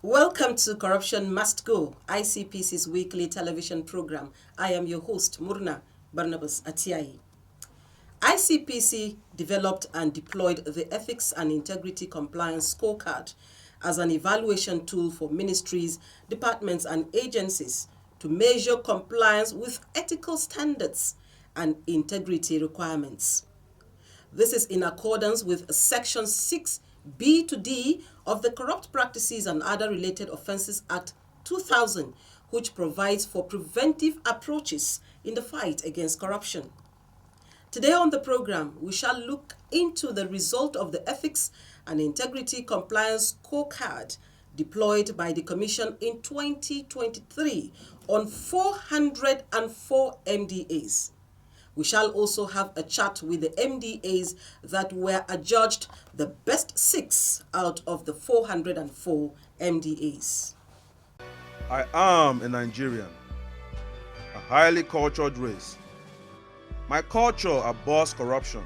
Welcome to Corruption Must Go, ICPC's weekly television program. I am your host, Murna Barnabas Atiai. ICPC developed and deployed the Ethics and Integrity Compliance Scorecard as an evaluation tool for ministries, departments, and agencies to measure compliance with ethical standards and integrity requirements. This is in accordance with Section 6B to D of the Corrupt Practices and Other Related Offences Act 2000, which provides for preventive approaches in the fight against corruption. Today on the program, we shall look into the result of the Ethics and Integrity Compliance Scorecard deployed by the Commission in 2023 on 404 MDAs. We shall also have a chat with the MDAs that were adjudged the best 6 out of the 404 MDAs. I am a Nigerian, a highly cultured race. My culture abhors corruption,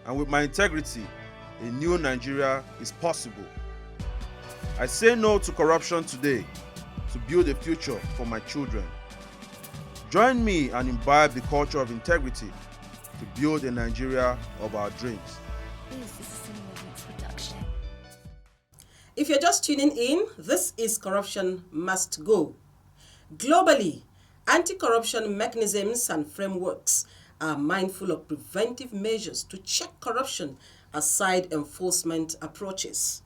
and with my integrity, a new Nigeria is possible. I say no to corruption today to build a future for my children. Join me and imbibe the culture of integrity to build a Nigeria of our dreams. If you're just tuning in, this is Corruption Must Go. Globally, anti-corruption mechanisms and frameworks are mindful of preventive measures to check corruption aside enforcement approaches.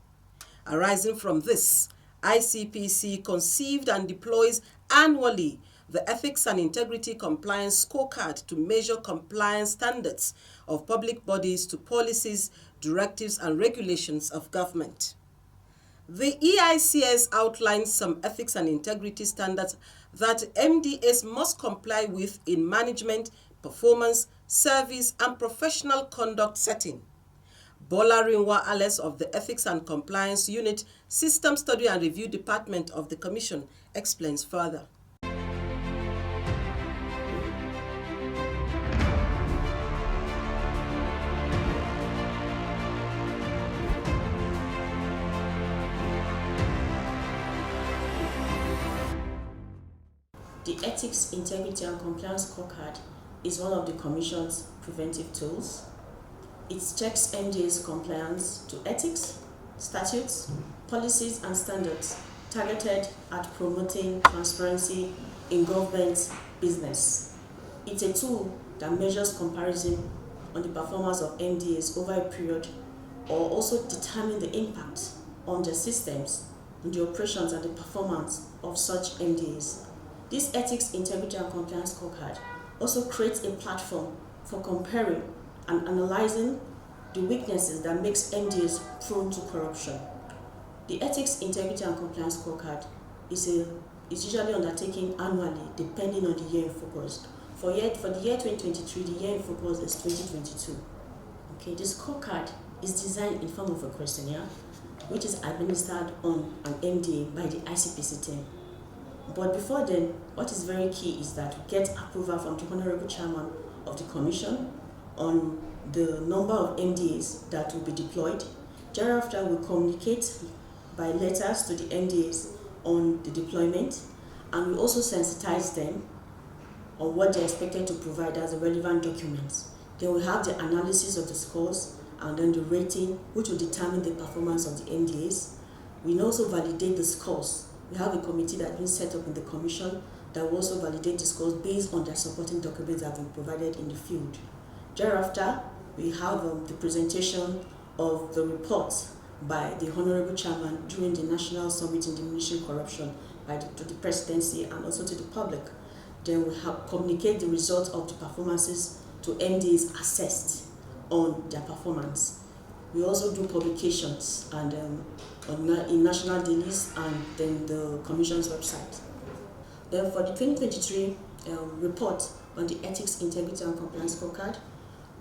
Arising from this, ICPC conceived and deploys annually the Ethics and Integrity Compliance Scorecard to measure compliance standards of public bodies to policies, directives, and regulations of government. The EICS outlines some ethics and integrity standards that MDAs must comply with in management, performance, service, and professional conduct setting. Bola Rinwa Alice of the Ethics and Compliance Unit, System Study and Review Department of the Commission explains further. The Ethics, Integrity and Compliance Scorecard is one of the Commission's preventive tools. It checks MDA's compliance to ethics, statutes, policies and standards targeted at promoting transparency in government business. It's a tool that measures comparison on the performance of MDAs over a period or also determine the impact on the systems, on the operations and the performance of such MDAs. This Ethics, Integrity and Compliance Scorecard also creates a platform for comparing and analyzing the weaknesses that makes MDAs prone to corruption. The Ethics, Integrity and Compliance Scorecard is usually undertaken annually depending on the year in focus. For the year 2023, the year in focus is 2022. Okay, the scorecard is designed in form of a questionnaire which is administered on an MDA by the ICPC team. But before then, what is very key is that we get approval from the Honorable Chairman of the Commission on the number of MDAs that will be deployed. Thereafter, we communicate by letters to the MDAs on the deployment, and we also sensitize them on what they're expected to provide as the relevant documents. Then we have the analysis of the scores and then the rating, which will determine the performance of the MDAs. We also validate the scores. We have a committee that has been set up in the Commission that will also validate the scores based on their supporting documents that have been provided in the field. Thereafter, we have the presentation of the reports by the Honorable Chairman during the National Summit in Diminishing Corruption to the Presidency and also to the public. Then we communicate the results of the performances to MDAs assessed on their performance. We also do publications and in national dailies and then the Commission's website. Then for the 2023 report on the Ethics, Integrity and Compliance Scorecard,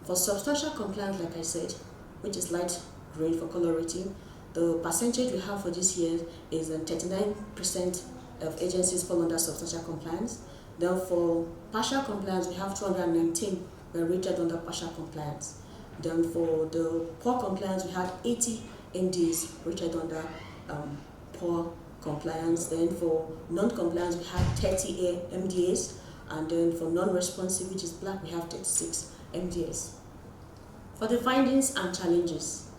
for substantial compliance, like I said, which is light green for color rating, the percentage we have for this year is 39% of agencies fall under substantial compliance. Then for partial compliance, we have 219 were rated under partial compliance. Then for the poor compliance, we had 80 MDs rated under poor compliance. Then for non-compliance, we have 30 MDAs, and then for non-responsive, which is black, we have 36 MDAs. For the findings and challenges,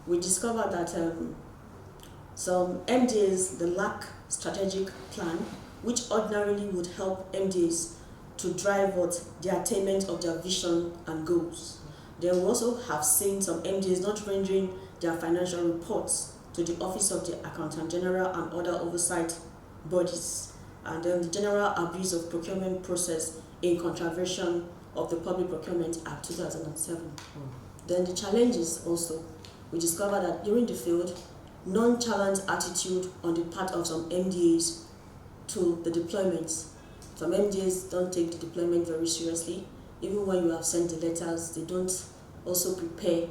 we discovered that some MDAs, they lack strategic plan, which ordinarily would help MDAs to drive the attainment of their vision and goals. Then we also have seen some MDAs not rendering their financial reports to the Office of the Accountant General and other oversight bodies, and then the general abuse of procurement process in contravention of the Public Procurement Act 2007. Then the challenges also, we discovered that during the field, nonchalant attitude on the part of some MDAs to the deployments. Some MDAs don't take the deployment very seriously. Even when you have sent the letters, they don't also prepare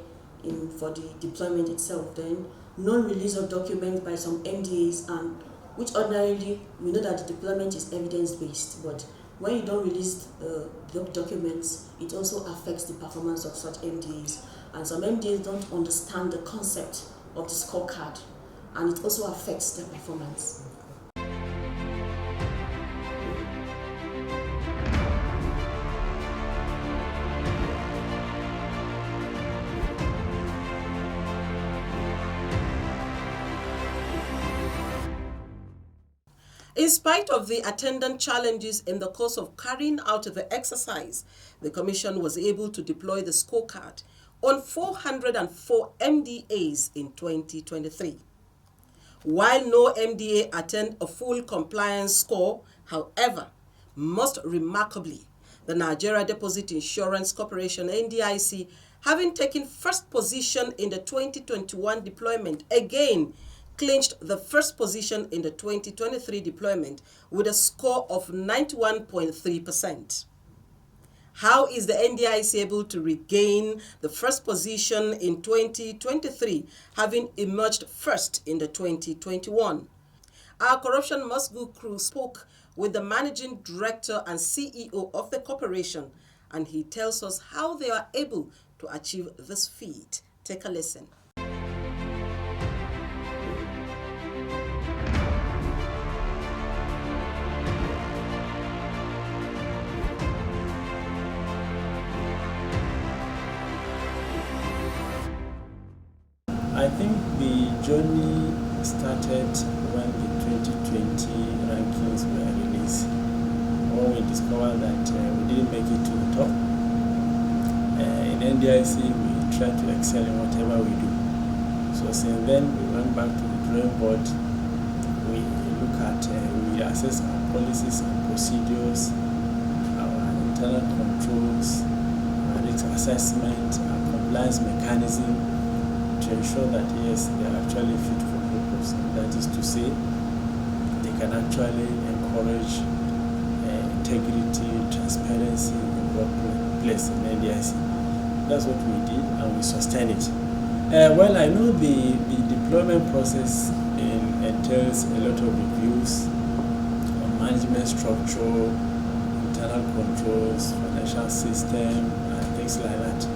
for the deployment itself. Then non-release of documents by some MDAs, and which ordinarily we know that the deployment is evidence-based, but when you don't release the documents, it also affects the performance of such MDAs. And some MDAs don't understand the concept of the scorecard, and it also affects their performance. In spite of the attendant challenges in the course of carrying out the exercise, the Commission was able to deploy the scorecard on 404 MDAs in 2023. While no MDA attained a full compliance score, however, most remarkably, the Nigeria Deposit Insurance Corporation, NDIC, having taken first position in the 2021 deployment, again clinched the first position in the 2023 deployment with a score of 91.3%. How is the NDIC able to regain the first position in 2023, having emerged first in the 2021? Our Corruption Must Go crew spoke with the Managing Director and CEO of the corporation, and he tells us how they are able to achieve this feat. Take a listen. I think the journey started when the 2020 rankings were released, when we discovered that we didn't make it to the top. In NDIC, we try to excel in whatever we do. So since then, we went back to the drawing board. We look at, we assess our policies and procedures, our internal controls, our risk assessment, our compliance mechanism, to ensure that yes, they are actually fit for purpose. That is to say, they can actually encourage integrity, transparency in the workplace in NDIC. That's what we did, and we sustained it. Well, I know the deployment process entails a lot of reviews on management structure, internal controls, financial system, and things like that.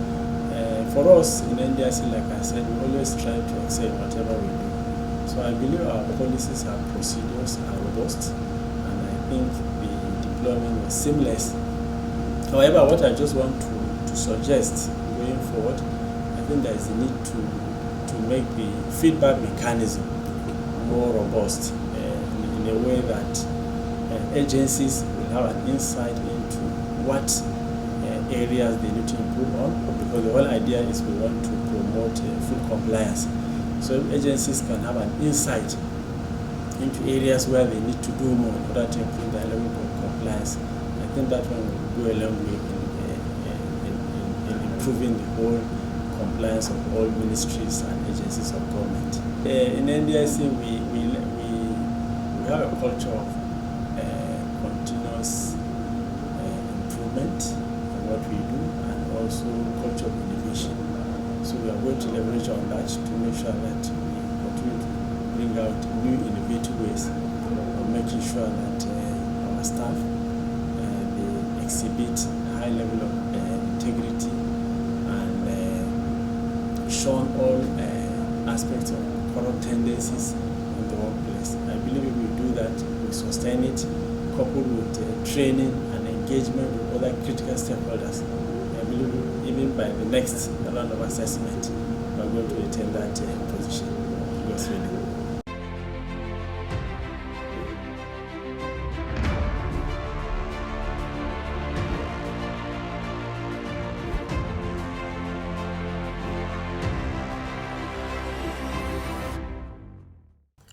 For us in NDIC, like I said, we always try to excel in whatever we do. So I believe our policies and procedures are robust, and I think the deployment was seamless. However, what I just want to suggest going forward, I think there is a need to make the feedback mechanism more robust in a way that agencies will have an insight into what areas they need to improve on, because the whole idea is we want to promote full compliance. So agencies can have an insight into areas where they need to do more in order to improve their level of compliance. I think that one will go a long way in improving the whole compliance of all ministries and agencies of government. In NDIC, we have a culture of continuous improvement what we do, and also culture of innovation. So we are going to leverage on that to make sure that we continue to bring out new innovative ways of making sure that our staff they exhibit high level of integrity and shun all aspects of corrupt tendencies in the workplace. I believe if we do that, we sustain it, coupled with training and engagement with other critical stakeholders. I believe even by the next round of assessment, we are going to retain that position. Yours really.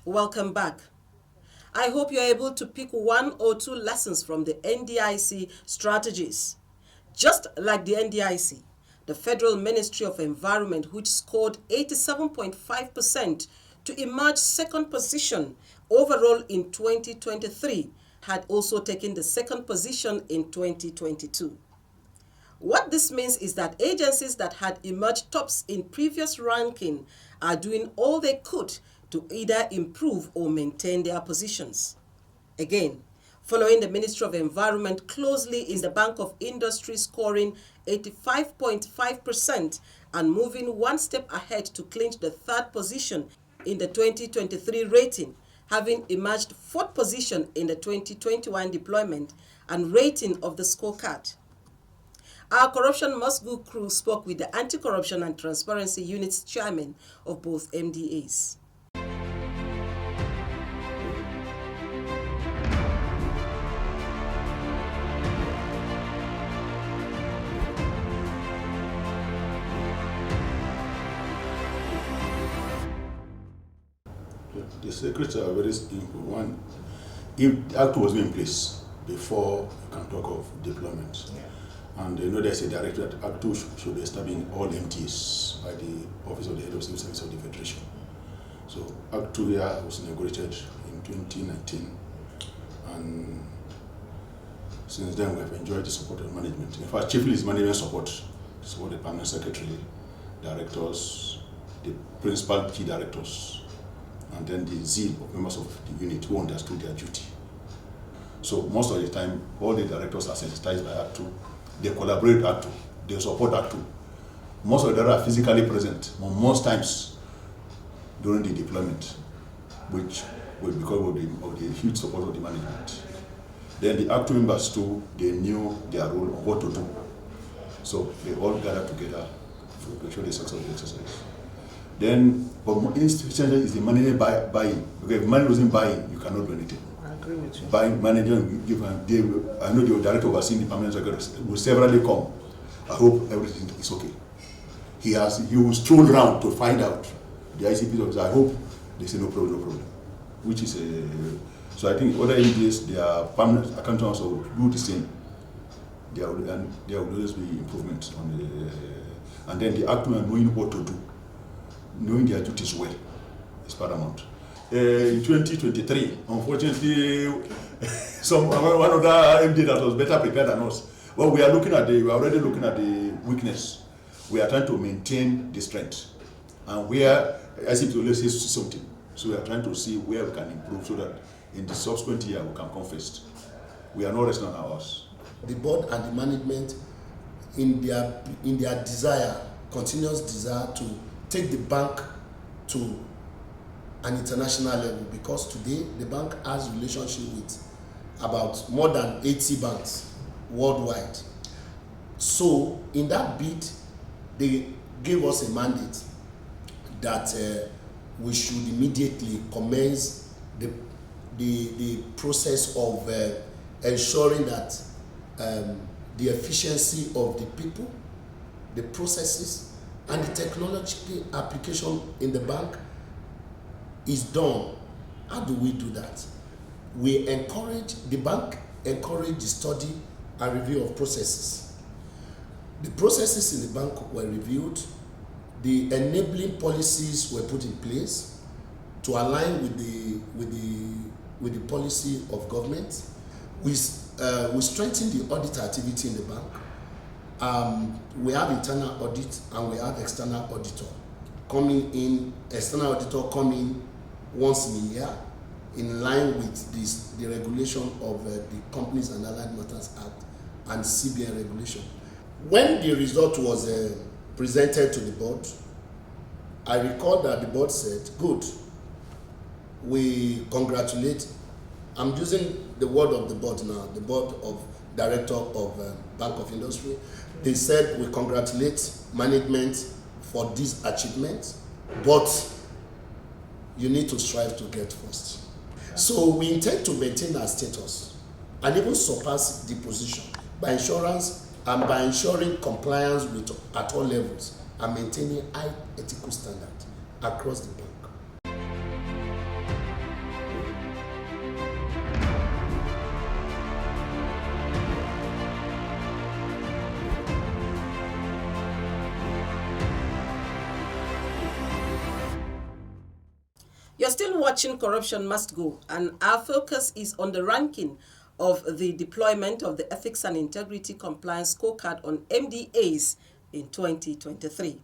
Welcome back. I hope you're able to pick one or two lessons from the NDIC strategies. Just like the NDIC, the Federal Ministry of Environment, which scored 87.5% to emerge second position overall in 2023, had also taken the second position in 2022. What this means is that agencies that had emerged tops in previous ranking are doing all they could to either improve or maintain their positions. Again, following the Ministry of Environment closely is the Bank of Industry scoring 85.5% and moving one step ahead to clinch the third position in the 2023 rating, having emerged fourth position in the 2021 deployment and rating of the scorecard. Our Corruption Must Go crew spoke with the Anti-Corruption and Transparency Unit's chairman of both MDAs. The secrets are very simple. One, if the act was in place before you can talk of deployment, and there's a directive that Act 2 should be establishing all MDAs by the Office of the Head of Civil Service of the Federation. So Act 2 here was inaugurated in 2019, and since then we have enjoyed the support of management. In fact, chiefly is management support the permanent secretary, directors, the principal key directors, and then the zeal of members of the unit who understood their duty. So most of the time, all the directors are sensitized by Act 2. They collaborate with Act 2. They support Act 2. Most of them are physically present, most times during the deployment, which was because of the huge support of the management. Then the Act 2 members too, they knew their role on what to do. So they all gathered together to ensure the success of the exercise. Then, but institutional is the management buying. Because if money wasn't buying, you cannot do anything. I agree with you. Buying, management, I know the director overseeing the permanent secretary will severally come. I hope everything is okay. He will stroll around to find out. The ICP officer, I hope they say no problem. Which is so I think other MDAs, their permanent accountants will do the same. There will always be improvement on the, and then the actor knowing what to do. Knowing their duties well is paramount. In 2023, unfortunately, one of the MD that was better prepared than us. Well, we are already looking at the weakness. We are trying to maintain the strength, and where ICP always says something. So we are trying to see where we can improve, so that in the subsequent year we can come first. We are not resting on ours. The board and the management, in their continuous desire to take the bank to an international level, because today the bank has relationship with about more than 80 banks worldwide. So in that bid, they gave us a mandate that we should immediately commence the process of ensuring that the efficiency of the people, the processes, and the technological application in the bank is done. How do we do that? The bank encourage the study and review of processes. The processes in the bank were reviewed, the enabling policies were put in place to align with the policy of government. We strengthened the audit activity in the bank. We have internal audit and we have external auditor coming in. External auditor coming once in a year, in line with the regulation of the Companies and Allied Matters Act and CBN regulation. When the result was presented to the board, I recall that the board said, good, we congratulate, I'm using the word of the board now, the board of director of Bank of Industry. They said we congratulate management for this achievement, but you need to strive to get first. So we intend to maintain our status and even surpass the position by ensuring compliance with at all levels and maintaining high ethical standards across the bank. You're still watching Corruption Must Go, and our focus is on the ranking of the deployment of the Ethics and Integrity Compliance Scorecard on MDAs in 2023.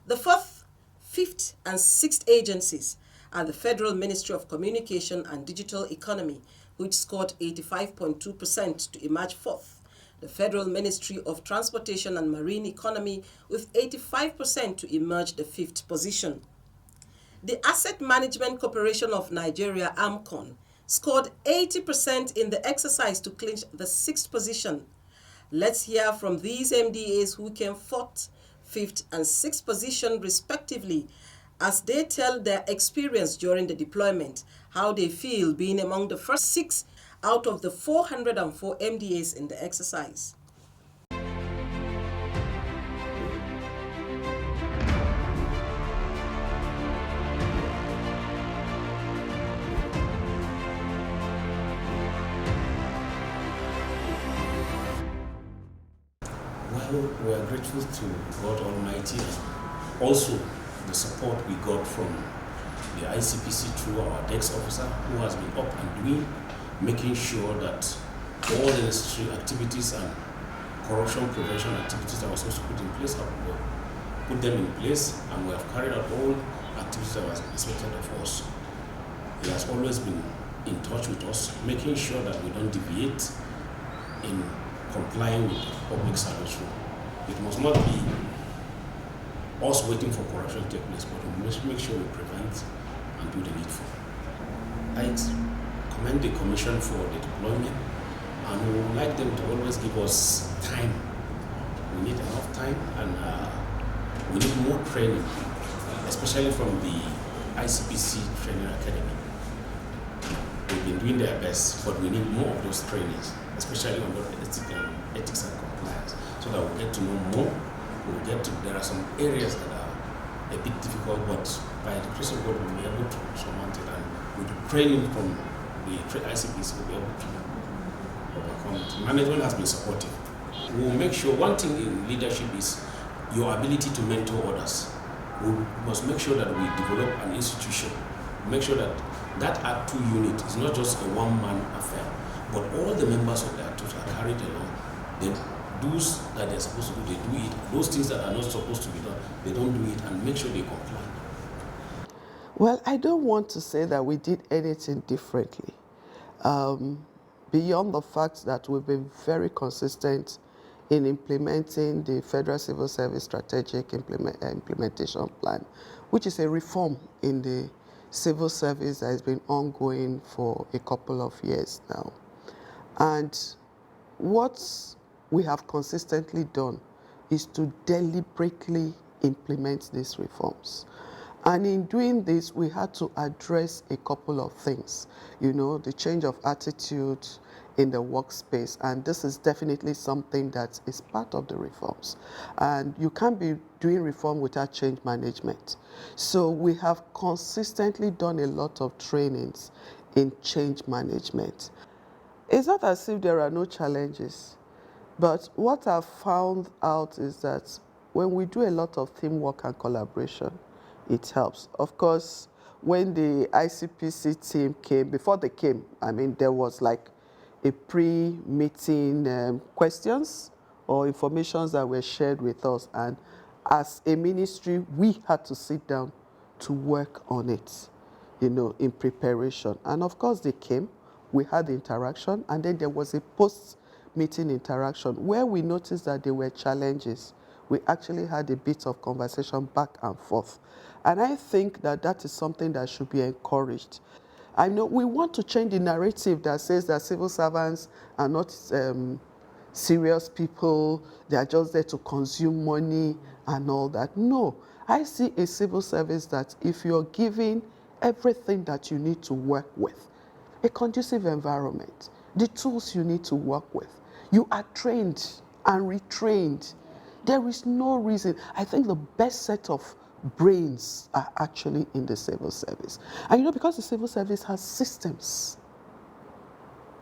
The fourth, fifth, and sixth agencies are the Federal Ministry of Communication and Digital Economy, which scored 85.2% to emerge fourth. The Federal Ministry of Transportation and Marine Economy with 85% to emerge the fifth position. The Asset Management Corporation of Nigeria, AMCON, scored 80% in the exercise to clinch the sixth position. Let's hear from these MDAs who came fourth, fifth, and sixth position respectively, as they tell their experience during the deployment, how they feel being among the first 6 out of the 404 MDAs in the exercise. We are grateful to God Almighty. Also, the support we got from the ICPC through our DEX officer, who has been up and doing, making sure that all the necessary activities and corruption prevention activities that were supposed to put in place, put them in place, and we have carried out all activities that were expected of us. He has always been in touch with us, making sure that we don't deviate in complying with public service rule. It must not be us waiting for corruption to take place, but we must make sure we prevent and do the needful. I commend the Commission for the deployment, and we would like them to always give us time. We need enough time, and we need more training, especially from the ICPC Training Academy. They've been doing their best, but we need more of those trainings, especially on the ethics and compliance, so that we'll get to know more. There are some areas that are a bit difficult, but by the grace of God, we'll be able to surmount it, and with the training from the ICPC, we'll be able to overcome it. Management has been supportive. We'll make sure, one thing in leadership is your ability to mentor others. We must make sure that we develop an institution, make sure that that Act 2 unit is not just a one-man affair, but all the members of the Act 2 are carried along. Then those that they're supposed to do, they do it. Those things that are not supposed to be done, they don't do it, and make sure they comply. Well, I don't want to say that we did anything differently. Beyond the fact that we've been very consistent in implementing the Federal Civil Service Strategic Implementation Plan, which is a reform in the civil service that has been ongoing for a couple of years now. And what we have consistently done is to deliberately implement these reforms. And in doing this, we had to address a couple of things. You know, the change of attitude in the workspace, and this is definitely something that is part of the reforms. And you can't be doing reform without change management. So we have consistently done a lot of trainings in change management. It's not as if there are no challenges, but what I've found out is that when we do a lot of teamwork and collaboration, it helps. Of course, when the ICPC team came, before they came, I mean, there was like a pre-meeting questions or informations that were shared with us. And as a ministry, we had to sit down to work on it, you know, in preparation. And of course, they came, we had the interaction, and then there was a post-meeting interaction where we noticed that there were challenges. We actually had a bit of conversation back and forth. And I think that that is something that should be encouraged. I know we want to change the narrative that says that civil servants are not serious people, they are just there to consume money and all that. No, I see a civil service that if you're given everything that you need to work with, a conducive environment, the tools you need to work with, you are trained and retrained. There is no reason. I think the best set of brains are actually in the civil service. And you know, because the civil service has systems,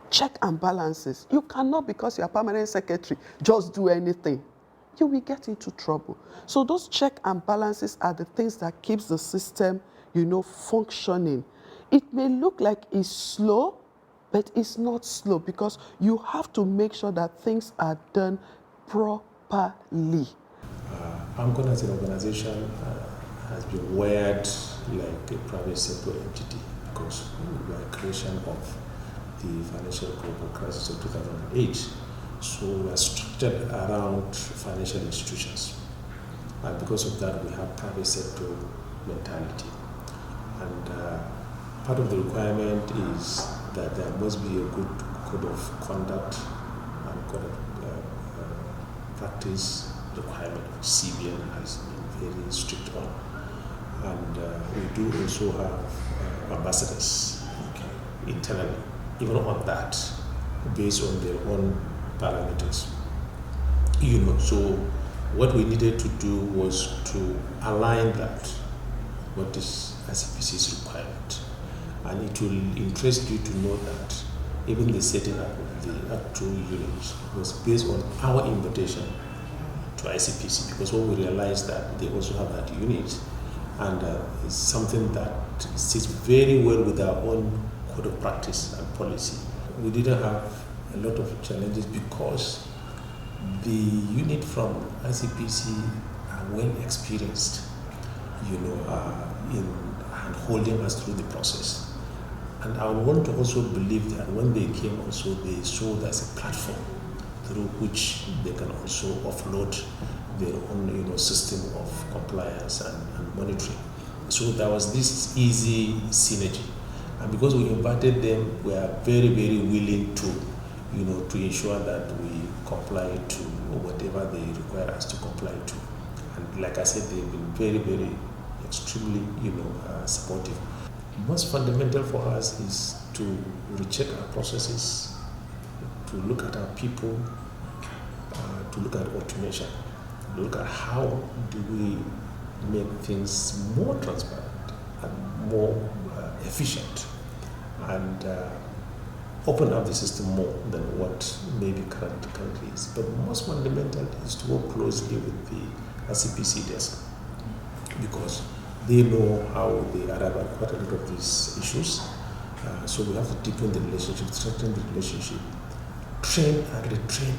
check and balances. You cannot, because you're a permanent secretary, just do anything. You will get into trouble. So those check and balances are the things that keeps the system, you know, functioning. It may look like it's slow, but it's not slow, because you have to make sure that things are done properly. AMCON as an organization has been wired like a private sector entity because we were a creation of the financial global crisis of 2008. So we are structured around financial institutions. And because of that, we have private sector mentality. And part of the requirement is that there must be a good code of conduct and code of practice requirement, which CBN has been very strict on. And we do also have ambassadors internally, even on that, based on their own parameters. You know, so what we needed to do was to align that, what is ICPC's requirement. And it will interest you to know that even the setting up of the Act 2 units was based on our invitation to ICPC, because when we realized that they also have that unit, and it's something that sits very well with our own code of practice and policy. We didn't have a lot of challenges because the unit from ICPC are well experienced, you know, in holding us through the process. And I want to also believe that when they came also, they saw that as a platform through which they can also offload their own, you know, system of compliance and monitoring. So there was this easy synergy. And because we invited them, we are very, very willing to, you know, to ensure that we comply to whatever they require us to comply to. And like I said, they've been very, very extremely, you know, supportive. Most fundamental for us is to recheck our processes, to look at our people, to look at automation, look at how do we make things more transparent and more efficient, and open up the system more than what maybe currently is. But most fundamental is to work closely with the ICPC desk, because they know how they arrive at quite a lot of these issues. So we have to deepen the relationship, strengthen the relationship, train and retrain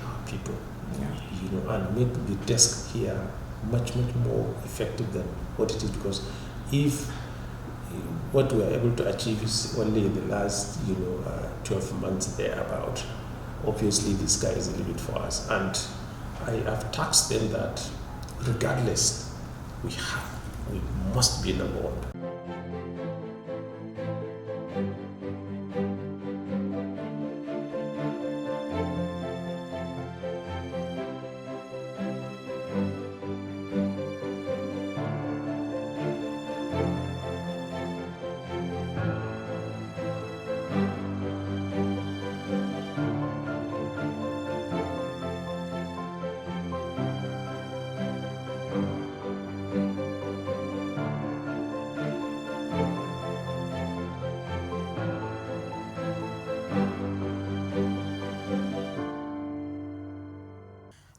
our people, you know, and make the desk here much more effective than what it is. Because if what we are able to achieve is only in the last, you know, 12 months thereabout, obviously the sky is the limit for us. And I have tasked them that regardless, we must be number one.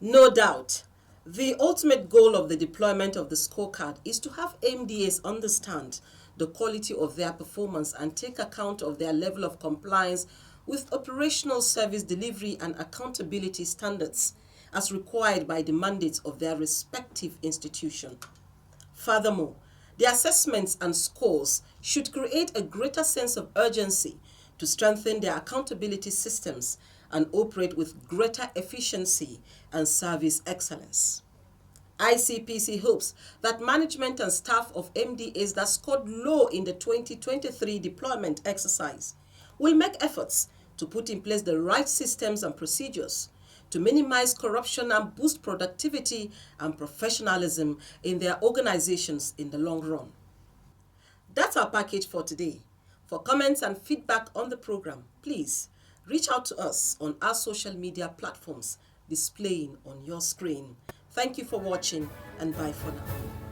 No doubt, the ultimate goal of the deployment of the scorecard is to have MDAs understand the quality of their performance and take account of their level of compliance with operational service delivery and accountability standards as required by the mandates of their respective institution. Furthermore, the assessments and scores should create a greater sense of urgency to strengthen their accountability systems and operate with greater efficiency and service excellence. ICPC hopes that management and staff of MDAs that scored low in the 2023 deployment exercise will make efforts to put in place the right systems and procedures to minimize corruption and boost productivity and professionalism in their organizations in the long run. That's our package for today. For comments and feedback on the program, please reach out to us on our social media platforms displaying on your screen. Thank you for watching, and bye for now.